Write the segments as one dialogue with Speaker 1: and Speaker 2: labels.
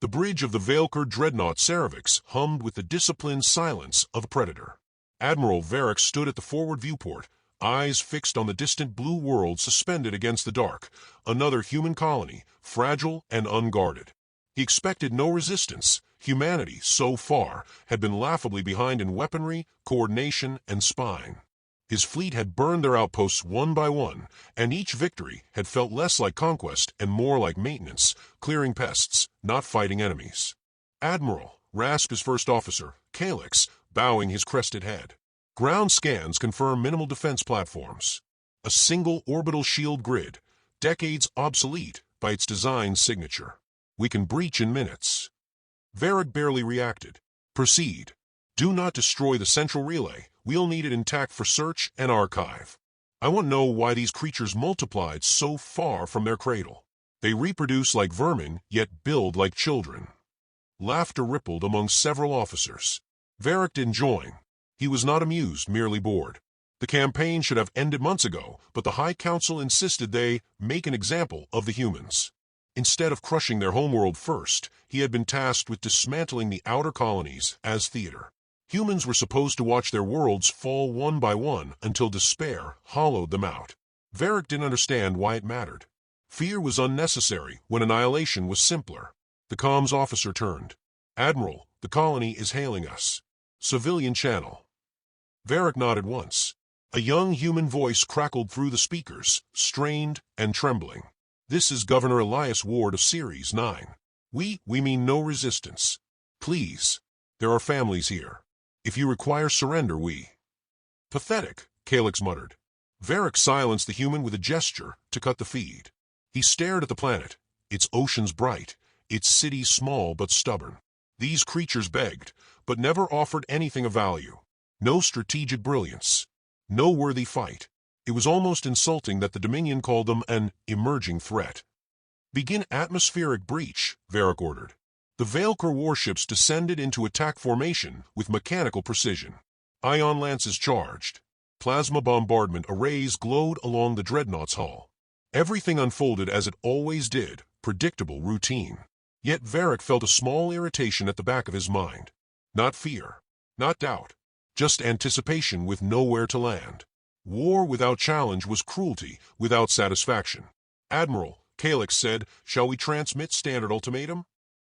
Speaker 1: The bridge of the Veilker dreadnought Cervix hummed with the disciplined silence of a predator. Admiral Varric stood at the forward viewport, eyes fixed on the distant blue world suspended against the dark, another human colony, fragile and unguarded. He expected no resistance. Humanity, so far, had been laughably behind in weaponry, coordination, and spying. His fleet had burned their outposts one by one, and each victory had felt less like conquest and more like maintenance, clearing pests, not fighting enemies. "Admiral," rasped his first officer, Calyx, bowing his crested head. Ground scans confirm minimal defense platforms. A single orbital shield grid, decades obsolete by its design signature. "We can breach in minutes." Varric barely reacted. "Proceed. Do not destroy the central relay. We'll need it intact for search and archive. I want to know why these creatures multiplied so far from their cradle. They reproduce like vermin, yet build like children." Laughter rippled among several officers. Varric didn't join. He was not amused, merely bored. The campaign should have ended months ago, but the High Council insisted they make an example of the humans. Instead of crushing their homeworld first, he had been tasked with dismantling the outer colonies as theater. Humans were supposed to watch their worlds fall one by one until despair hollowed them out. Varric didn't understand why it mattered. Fear was unnecessary when annihilation was simpler. The comms officer turned. "Admiral, the colony is hailing us. Civilian channel." Varric nodded once. A young human voice crackled through the speakers, strained and trembling. "This is Governor Elias Ward of Series 9. We mean no resistance. Please. There are families here. If you require surrender, we—" "Pathetic," Calyx muttered. Varric silenced the human with a gesture to cut the feed. He stared at the planet, its oceans bright, its cities small but stubborn. These creatures begged, but never offered anything of value. No strategic brilliance. No worthy fight. It was almost insulting that the Dominion called them an emerging threat. "Begin atmospheric breach," Varric ordered. The Veilker warships descended into attack formation with mechanical precision. Ion lances charged. Plasma bombardment arrays glowed along the dreadnought's hull. Everything unfolded as it always did, predictable routine. Yet Varric felt a small irritation at the back of his mind. Not fear, not doubt, just anticipation with nowhere to land. War without challenge was cruelty without satisfaction. "Admiral," Calyx said, "shall we transmit standard ultimatum?"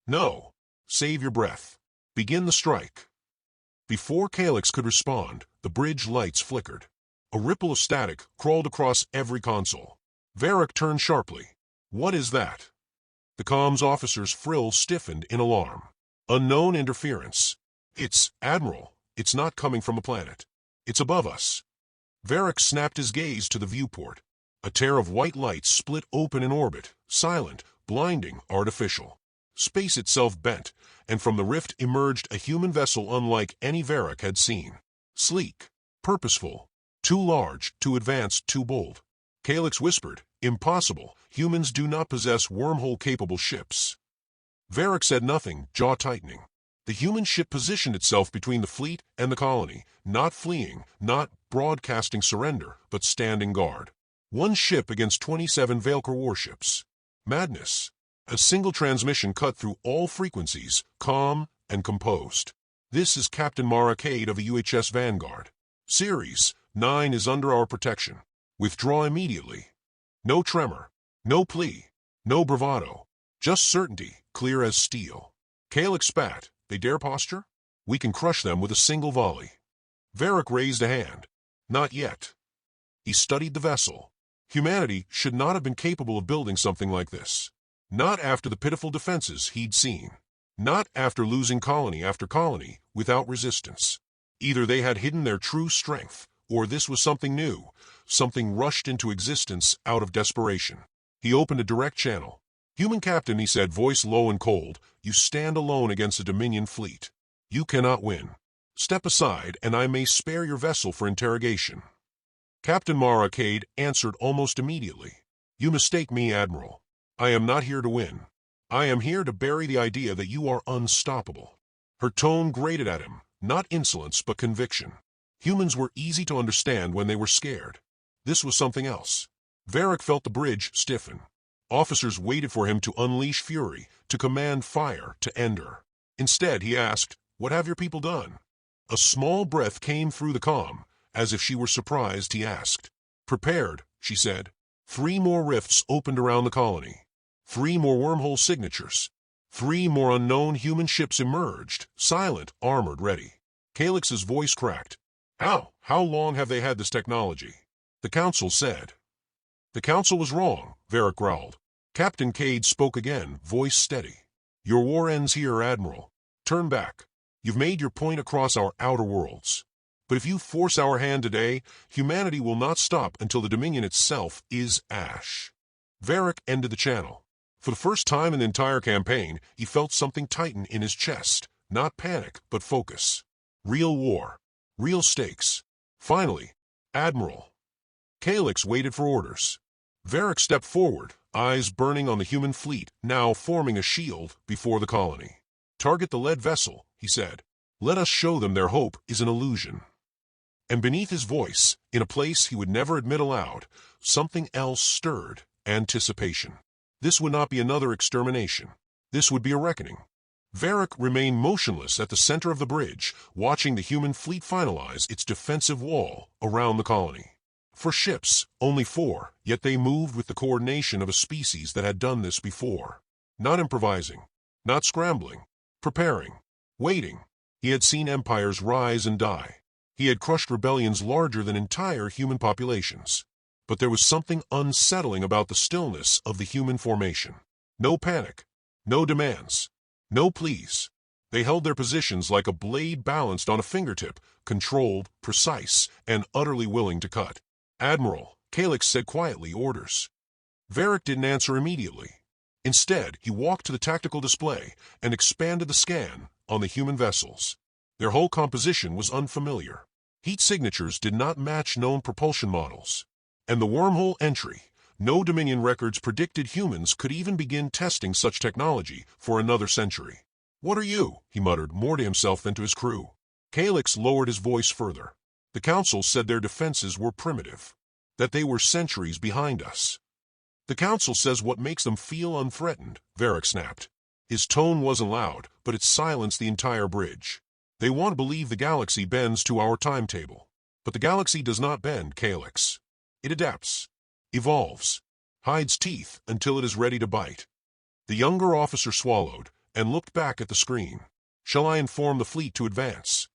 Speaker 1: "No. Save your breath. Begin the strike." Before Calyx could respond, the bridge lights flickered. A ripple of static crawled across every console. Varric turned sharply. "What is that?" The comms officer's frill stiffened in alarm. "Unknown interference. Admiral, it's not coming from a planet. It's above us." Varric snapped his gaze to the viewport. A tear of white light split open in orbit, silent, blinding, artificial. Space itself bent, and from the rift emerged a human vessel unlike any Varric had seen. Sleek, purposeful, too large, too advanced, too bold. Calyx whispered, "Impossible. Humans do not possess wormhole-capable ships." Varric said nothing, jaw tightening. The human ship positioned itself between the fleet and the colony, not fleeing, not broadcasting surrender, but standing guard. One ship against 27 Veilker warships. Madness. A single transmission cut through all frequencies, calm and composed. "This is Captain Mara Cade of the UHS Vanguard. Series 9 is under our protection. Withdraw immediately." No tremor, no plea, no bravado. Just certainty, clear as steel. Calyx spat. "They dare posture? We can crush them with a single volley." Varric raised a hand. "Not yet." He studied the vessel. Humanity should not have been capable of building something like this. Not after the pitiful defenses he'd seen. Not after losing colony after colony without resistance. Either they had hidden their true strength, or this was something new, something rushed into existence out of desperation. He opened a direct channel. "Human captain," he said, voice low and cold, "you stand alone against a Dominion fleet. You cannot win. Step aside, and I may spare your vessel for interrogation." Captain Mara Cade answered almost immediately. "You mistake me, Admiral. I am not here to win. I am here to bury the idea that you are unstoppable." Her tone grated at him, not insolence but conviction. Humans were easy to understand when they were scared. This was something else. Varric felt the bridge stiffen. Officers waited for him to unleash fury, to command fire, to end her. Instead, he asked, "What have your people done?" A small breath came through the calm. As if she were surprised, he asked. "Prepared," she said. 3 more rifts opened around the colony. 3 more wormhole signatures. 3 more unknown human ships emerged, silent, armored, ready. Calix's voice cracked. How long have they had this technology?" The council said. "The council was wrong," Varric growled. Captain Cade spoke again, voice steady. "Your war ends here, Admiral. Turn back. You've made your point across our outer worlds. But if you force our hand today, humanity will not stop until the Dominion itself is ash." Varric ended the channel. For the first time in the entire campaign, he felt something tighten in his chest. Not panic, but focus. Real war. Real stakes. Finally, Admiral. Calix waited for orders. Varric stepped forward, eyes burning on the human fleet, now forming a shield before the colony. "Target the lead vessel," he said. "Let us show them their hope is an illusion." And beneath his voice, in a place he would never admit aloud, something else stirred: anticipation. This would not be another extermination. This would be a reckoning. Varric remained motionless at the center of the bridge, watching the human fleet finalize its defensive wall around the colony. For ships, only 4, yet they moved with the coordination of a species that had done this before. Not improvising, not scrambling, preparing, waiting. He had seen empires rise and die. He had crushed rebellions larger than entire human populations. But there was something unsettling about the stillness of the human formation. No panic, no demands, no pleas. They held their positions like a blade balanced on a fingertip, controlled, precise, and utterly willing to cut. "Admiral," Calix said quietly, "orders." Varric didn't answer immediately. Instead, he walked to the tactical display and expanded the scan on the human vessels. Their whole composition was unfamiliar. Heat signatures did not match known propulsion models. And the wormhole entry, no Dominion records predicted humans could even begin testing such technology for another century. "What are you?" he muttered, more to himself than to his crew. Calix lowered his voice further. "The Council said their defenses were primitive, that they were centuries behind us." "The Council says what makes them feel unthreatened," Varric snapped. His tone wasn't loud, but it silenced the entire bridge. "They want to believe the galaxy bends to our timetable. But the galaxy does not bend, Calix. It adapts, evolves, hides teeth until it is ready to bite." The younger officer swallowed and looked back at the screen. "Shall I inform the fleet to advance?"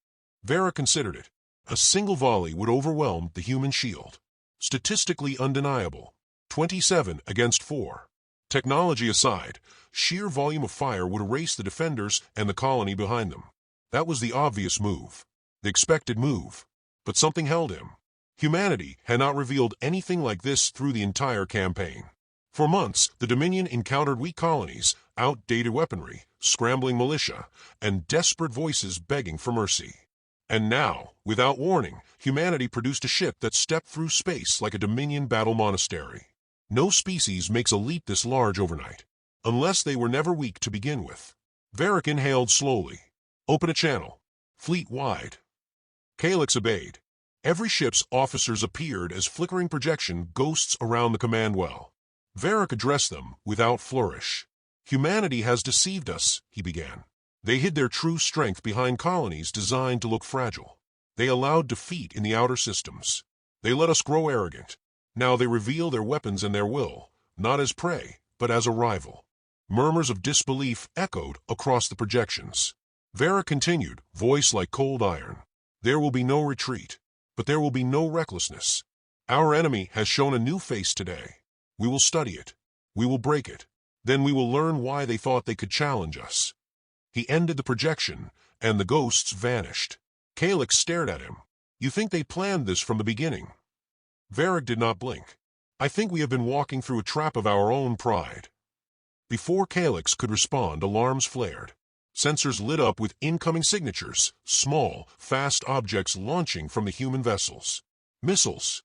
Speaker 1: Varric considered it. A single volley would overwhelm the human shield. Statistically undeniable. 27 against 4. Technology aside, sheer volume of fire would erase the defenders and the colony behind them. That was the obvious move. The expected move. But something held him. Humanity had not revealed anything like this through the entire campaign. For months, the Dominion encountered weak colonies, outdated weaponry, scrambling militia, and desperate voices begging for mercy. And now, without warning, humanity produced a ship that stepped through space like a Dominion battle monastery. No species makes a leap this large overnight, unless they were never weak to begin with. Varric inhaled slowly. "Open a channel. Fleet-wide." Calix obeyed. Every ship's officers appeared as flickering projection ghosts around the command well. Varric addressed them without flourish. "Humanity has deceived us," he began. "They hid their true strength behind colonies designed to look fragile. They allowed defeat in the outer systems. They let us grow arrogant. Now they reveal their weapons and their will, not as prey, but as a rival." Murmurs of disbelief echoed across the projections. Varric continued, voice like cold iron. "There will be no retreat, but there will be no recklessness. Our enemy has shown a new face today. We will study it. We will break it. Then we will learn why they thought they could challenge us." He ended the projection, and the ghosts vanished. Calix stared at him. "You think they planned this from the beginning?" Varric did not blink. "I think we have been walking through a trap of our own pride." Before Calix could respond, alarms flared. Sensors lit up with incoming signatures, small, fast objects launching from the human vessels. "Missiles?"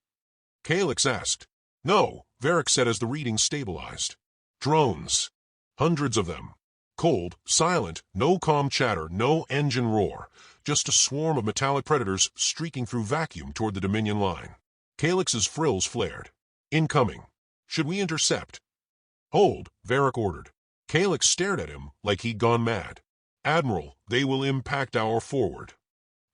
Speaker 1: Calix asked. "No," Varric said as the reading stabilized. "Drones. Hundreds of them. Cold, silent, no calm chatter, no engine roar. Just a swarm of metallic predators streaking through vacuum toward the Dominion line." Calix's frills flared. "Incoming. Should we intercept?" "Hold," Varric ordered. Calyx stared at him like he'd gone mad. "Admiral, they will impact our forward."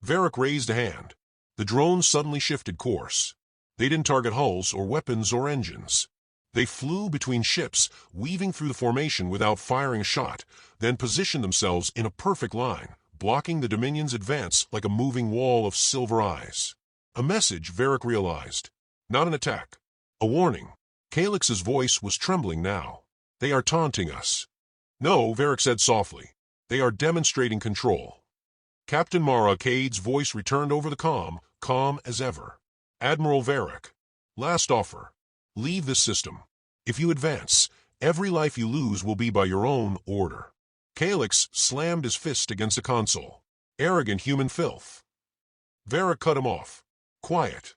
Speaker 1: Varric raised a hand. The drones suddenly shifted course. They didn't target hulls or weapons or engines. They flew between ships, weaving through the formation without firing a shot, then positioned themselves in a perfect line, blocking the Dominion's advance like a moving wall of silver eyes. A message, Varric realized. Not an attack. A warning. Calyx's voice was trembling now. "They are taunting us." "No," Varric said softly. "They are demonstrating control." Captain Mara Cade's voice returned over the comm, calm as ever. "Admiral Varric. Last offer. Leave this system. If you advance, every life you lose will be by your own order." Calyx slammed his fist against the console. "Arrogant human filth." Varric cut him off. "Quiet."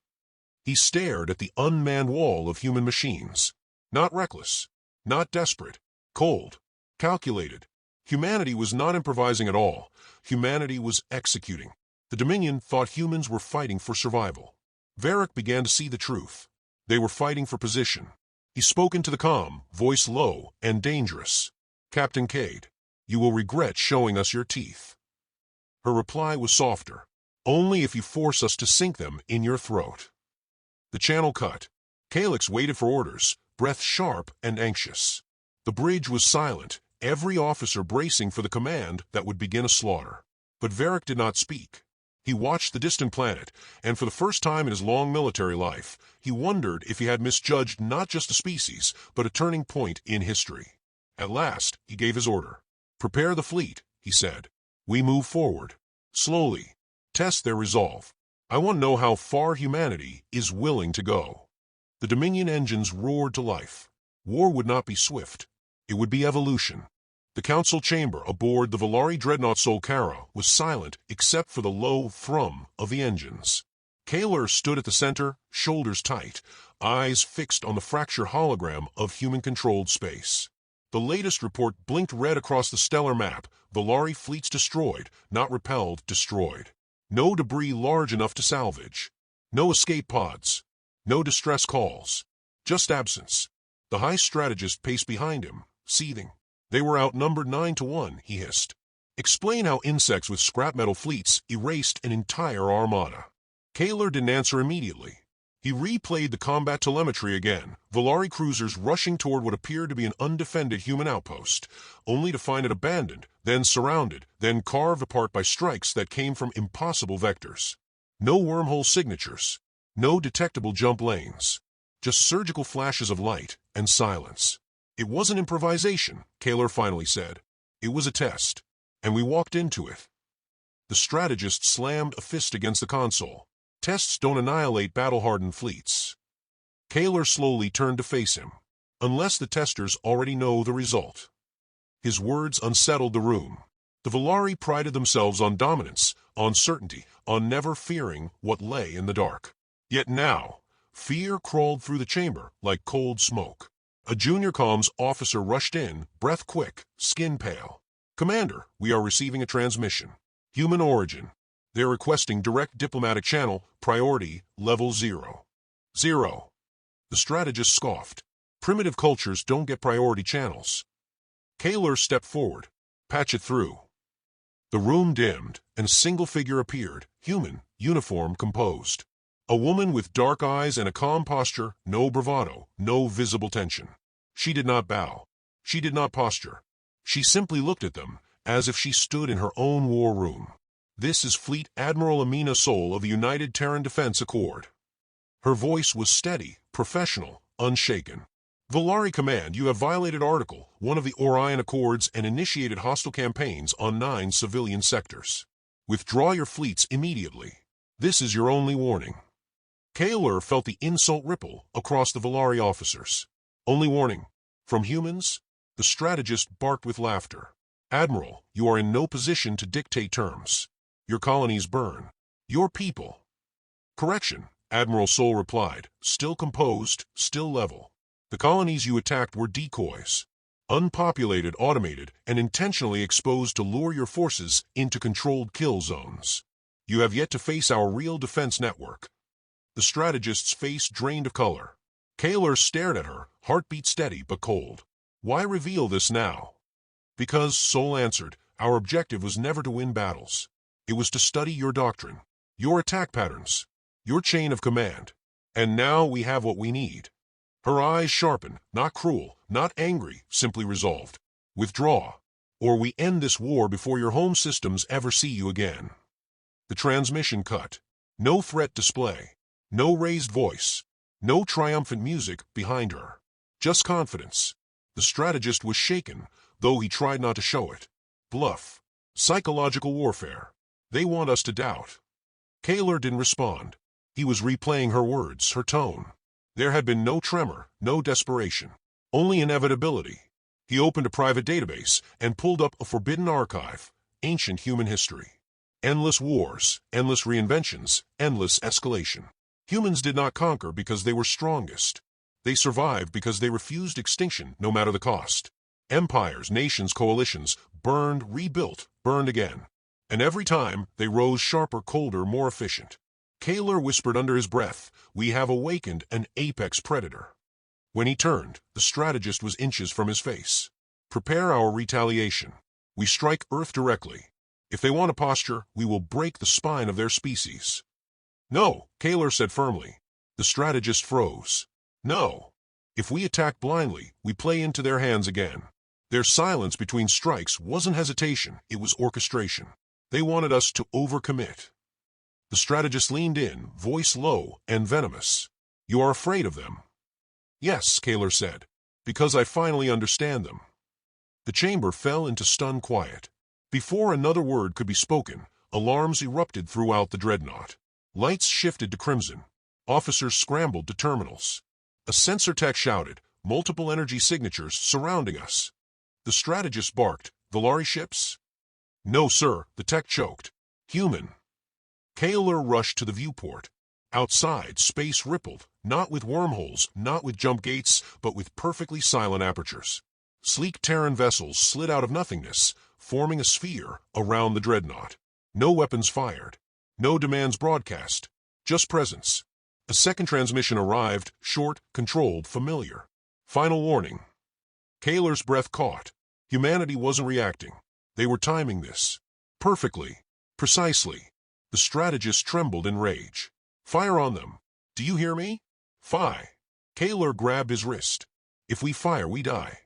Speaker 1: He stared at the unmanned wall of human machines. Not reckless. Not desperate. Cold. Calculated. Humanity was not improvising at all. Humanity was executing. The Dominion thought humans were fighting for survival. Varric began to see the truth. They were fighting for position. He spoke into the comm, voice low and dangerous. "Captain Cade, you will regret showing us your teeth." Her reply was softer. "Only if you force us to sink them in your throat." The channel cut. Calyx waited for orders, breath sharp and anxious. The bridge was silent, every officer bracing for the command that would begin a slaughter. But Varric did not speak. He watched the distant planet, and for the first time in his long military life, he wondered if he had misjudged not just a species, but a turning point in history. At last, he gave his order. "Prepare the fleet," he said. "We move forward. Slowly. Test their resolve. I want to know how far humanity is willing to go." The Dominion engines roared to life. War would not be swift. It would be evolution. The council chamber aboard the Valari dreadnought Solcara was silent except for the low thrum of the engines. Kaler stood at the center, shoulders tight, eyes fixed on the fracture hologram of human-controlled space. The latest report blinked red across the stellar map. Valari fleets destroyed, not repelled, destroyed. No debris large enough to salvage. No escape pods. No distress calls. Just absence. The high strategist paced behind him, seething. "They were outnumbered 9-1, he hissed. "Explain how insects with scrap metal fleets erased an entire armada." Kaler didn't answer immediately. He replayed the combat telemetry again, Valari cruisers rushing toward what appeared to be an undefended human outpost, only to find it abandoned, then surrounded, then carved apart by strikes that came from impossible vectors. No wormhole signatures. No detectable jump lanes. Just surgical flashes of light and silence. "It wasn't improvisation," Kaler finally said. "It was a test. And we walked into it." The strategist slammed a fist against the console. "Tests don't annihilate battle-hardened fleets." Kaler slowly turned to face him. "Unless the testers already know the result." His words unsettled the room. The Valari prided themselves on dominance, on certainty, on never fearing what lay in the dark. Yet now, fear crawled through the chamber like cold smoke. A junior comms officer rushed in, breath quick, skin pale. "Commander, we are receiving a transmission. Human origin. They're requesting direct diplomatic channel, priority, level 0. 0. The strategist scoffed. "Primitive cultures don't get priority channels." Kaler stepped forward. "Patch it through." The room dimmed, and a single figure appeared, human, uniform, composed. A woman with dark eyes and a calm posture, no bravado, no visible tension. She did not bow. She did not posture. She simply looked at them, as if she stood in her own war room. "This is Fleet Admiral Amina Sol of the United Terran Defense Accord." Her voice was steady, professional, unshaken. "Valari Command, you have violated Article 1 of the Orion Accords and initiated hostile campaigns on 9 civilian sectors. Withdraw your fleets immediately. This is your only warning." Kaler felt the insult ripple across the Valari officers. "Only warning. From humans?" The strategist barked with laughter. "Admiral, you are in no position to dictate terms. Your colonies burn. Your people." "Correction," Admiral Sol replied, still composed, still level. "The colonies you attacked were decoys. Unpopulated, automated, and intentionally exposed to lure your forces into controlled kill zones. You have yet to face our real defense network." The strategist's face drained of color. Kaler stared at her, heartbeat steady but cold. Why reveal this now? Because, Sol answered, our objective was never to win battles. It was to study your doctrine, your attack patterns, your chain of command. And now we have what we need. Her eyes sharpened, not cruel, not angry, simply resolved. Withdraw, or we end this war before your home systems ever see you again. The transmission cut. No threat display. No raised voice. No triumphant music behind her. Just confidence. The strategist was shaken, though he tried not to show it. Bluff. Psychological warfare. They want us to doubt. Kaler didn't respond. He was replaying her words, her tone. There had been no tremor, no desperation. Only inevitability. He opened a private database and pulled up a forbidden archive, ancient human history. Endless wars, endless reinventions, endless escalation. Humans did not conquer because they were strongest. They survived because they refused extinction no matter the cost. Empires, nations, coalitions, burned, rebuilt, burned again. And every time, they rose sharper, colder, more efficient. Kaler whispered under his breath, we have awakened an apex predator. When he turned, the strategist was inches from his face. Prepare our retaliation. We strike Earth directly. If they want a posture, we will break the spine of their species. No, Kaler said firmly. The strategist froze. No. If we attack blindly, we play into their hands again. Their silence between strikes wasn't hesitation, it was orchestration. They wanted us to overcommit. The strategist leaned in, voice low and venomous. You are afraid of them. Yes, Kaler said, because I finally understand them. The chamber fell into stunned quiet. Before another word could be spoken, alarms erupted throughout the dreadnought. Lights shifted to crimson. Officers scrambled to terminals. A sensor tech shouted, multiple energy signatures surrounding us. The strategist barked, Valari ships? No, sir, the tech choked. Human. Kaler rushed to the viewport. Outside, space rippled, not with wormholes, not with jump gates, but with perfectly silent apertures. Sleek Terran vessels slid out of nothingness, forming a sphere around the dreadnought. No weapons fired. No demands broadcast. Just presence. A second transmission arrived, short, controlled, familiar. Final warning. Kaler's breath caught. Humanity wasn't reacting. They were timing this. Perfectly. Precisely. The strategist trembled in rage. Fire on them. Do you hear me? Fire. Kaler grabbed his wrist. If we fire, we die.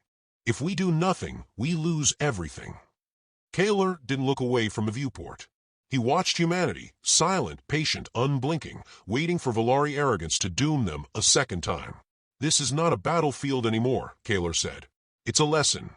Speaker 1: If we do nothing, we lose everything. Kaler didn't look away from the viewport. He watched humanity, silent, patient, unblinking, waiting for Valari arrogance to doom them a second time. This is not a battlefield anymore, Kaler said. It's a lesson.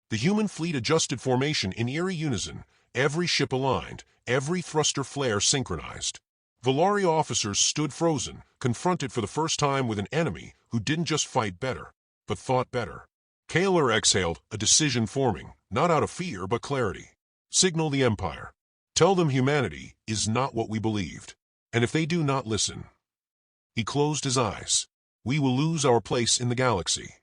Speaker 1: The human fleet adjusted formation in eerie unison, every ship aligned, every thruster flare synchronized. Valari officers stood frozen, confronted for the first time with an enemy who didn't just fight better, but thought better. Kaler exhaled, a decision forming, not out of fear but clarity. Signal the Empire. Tell them humanity is not what we believed. And if they do not listen. He closed his eyes. We will lose our place in the galaxy.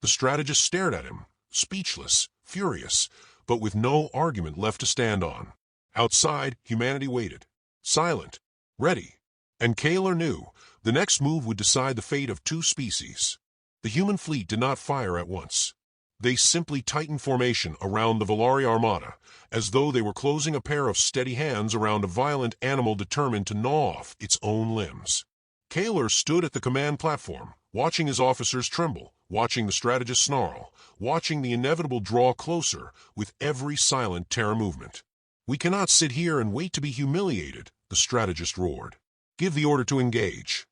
Speaker 1: The strategist stared at him, speechless, furious, but with no argument left to stand on. Outside, humanity waited. Silent. Ready. And Kaler knew the next move would decide the fate of two species. The human fleet did not fire at once. They simply tightened formation around the Valari armada, as though they were closing a pair of steady hands around a violent animal determined to gnaw off its own limbs. Kaler stood at the command platform, watching his officers tremble, watching the strategist snarl, watching the inevitable draw closer with every silent terror movement. We cannot sit here and wait to be humiliated, the strategist roared. Give the order to engage.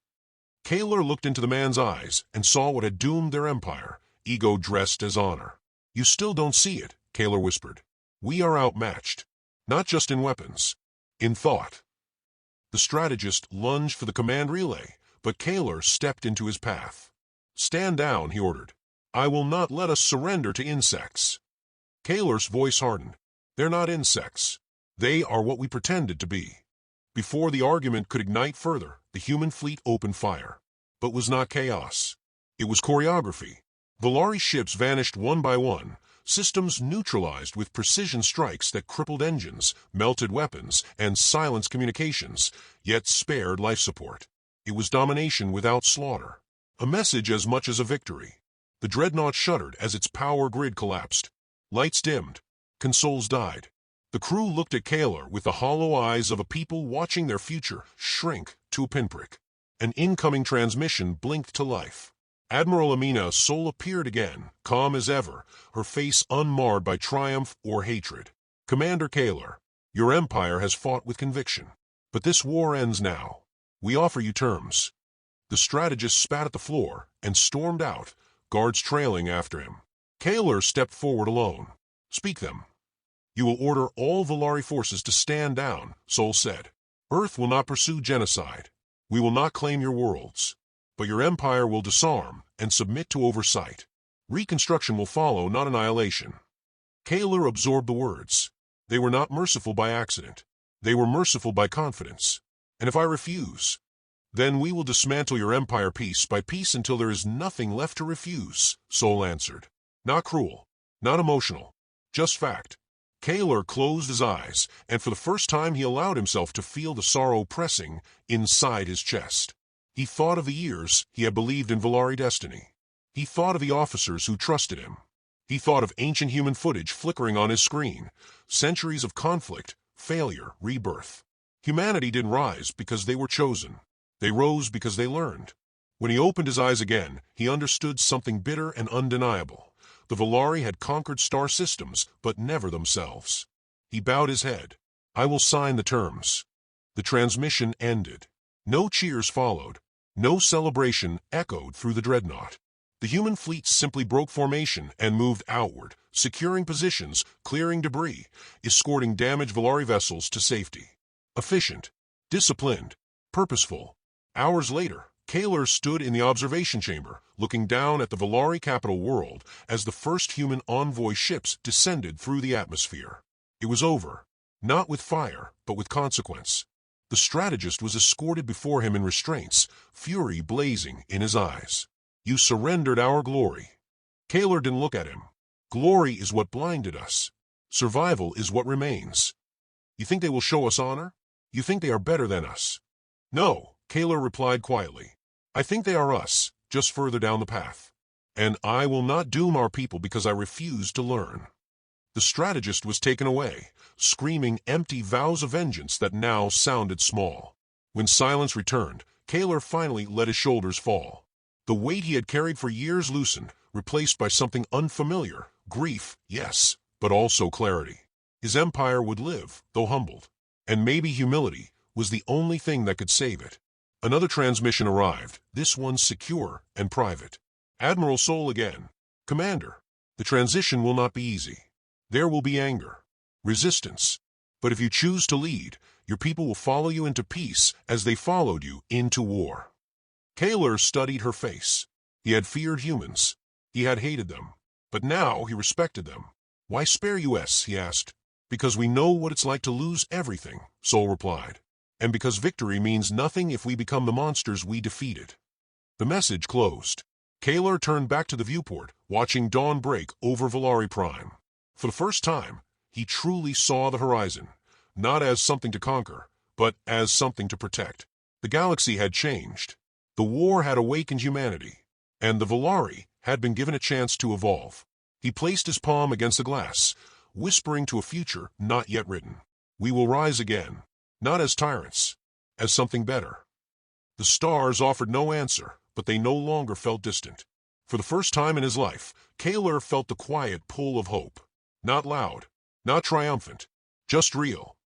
Speaker 1: Kaler looked into the man's eyes and saw what had doomed their empire, ego dressed as honor. You still don't see it, Kaler whispered. We are outmatched. Not just in weapons. In thought. The strategist lunged for the command relay, but Kaler stepped into his path. Stand down, he ordered. I will not let us surrender to insects. Kaler's voice hardened. They're not insects. They are what we pretended to be. Before the argument could ignite further, the human fleet opened fire. But was not chaos. It was choreography. Valari ships vanished one by one, systems neutralized with precision strikes that crippled engines, melted weapons, and silenced communications, yet spared life support. It was domination without slaughter. A message as much as a victory. The dreadnought shuddered as its power grid collapsed. Lights dimmed. Consoles died. The crew looked at Kaler with the hollow eyes of a people watching their future shrink to a pinprick. An incoming transmission blinked to life. Admiral Amina's soul appeared again, calm as ever, her face unmarred by triumph or hatred. "Commander Kaler, your empire has fought with conviction. But this war ends now. We offer you terms." The strategist spat at the floor and stormed out, guards trailing after him. Kaler stepped forward alone. "Speak them." "You will order all Valari forces to stand down," Sol said. "Earth will not pursue genocide. We will not claim your worlds. But your empire will disarm and submit to oversight. Reconstruction will follow, not annihilation." Kaler absorbed the words. They were not merciful by accident. They were merciful by confidence. "And if I refuse? Then we will dismantle your empire piece by piece until there is nothing left to refuse," Sol answered. Not cruel, not emotional, just fact. Kaler closed his eyes, and for the first time he allowed himself to feel the sorrow pressing inside his chest. He thought of the years he had believed in Valari destiny. He thought of the officers who trusted him. He thought of ancient human footage flickering on his screen, centuries of conflict, failure, rebirth. Humanity didn't rise because they were chosen. They rose because they learned. When he opened his eyes again, he understood something bitter and undeniable. The Valari had conquered star systems, but never themselves. He bowed his head. "I will sign the terms." The transmission ended. No cheers followed. No celebration echoed through the dreadnought. The human fleet simply broke formation and moved outward, securing positions, clearing debris, escorting damaged Valari vessels to safety. Efficient, disciplined, purposeful. Hours later, Kaler stood in the observation chamber, looking down at the Valari capital world as the first human envoy ships descended through the atmosphere. It was over, not with fire, but with consequence. The strategist was escorted before him in restraints, fury blazing in his eyes. "You surrendered our glory." Kaler didn't look at him. "Glory is what blinded us. Survival is what remains. You think they will show us honor? You think they are better than us?" "No," Kaler replied quietly. "I think they are us, just further down the path. And I will not doom our people because I refuse to learn." The strategist was taken away, screaming empty vows of vengeance that now sounded small. When silence returned, Kaler finally let his shoulders fall. The weight he had carried for years loosened, replaced by something unfamiliar. Grief, yes, but also clarity. His empire would live, though humbled. And maybe humility was the only thing that could save it. Another transmission arrived, this one secure and private. Admiral Sol again. "Commander, the transition will not be easy. There will be anger, resistance. But if you choose to lead, your people will follow you into peace as they followed you into war." Kaler studied her face. He had feared humans. He had hated them. But now he respected them. "Why spare us?" he asked. "Because we know what it's like to lose everything," Sol replied. "And because victory means nothing if we become the monsters we defeated." The message closed. Kaler turned back to the viewport, watching dawn break over Valari Prime. For the first time, he truly saw the horizon, not as something to conquer, but as something to protect. The galaxy had changed. The war had awakened humanity, and the Valari had been given a chance to evolve. He placed his palm against the glass, whispering to a future not yet written. "We will rise again, not as tyrants, as something better." The stars offered no answer, but they no longer felt distant. For the first time in his life, Kaler felt the quiet pull of hope. Not loud, not triumphant, just real.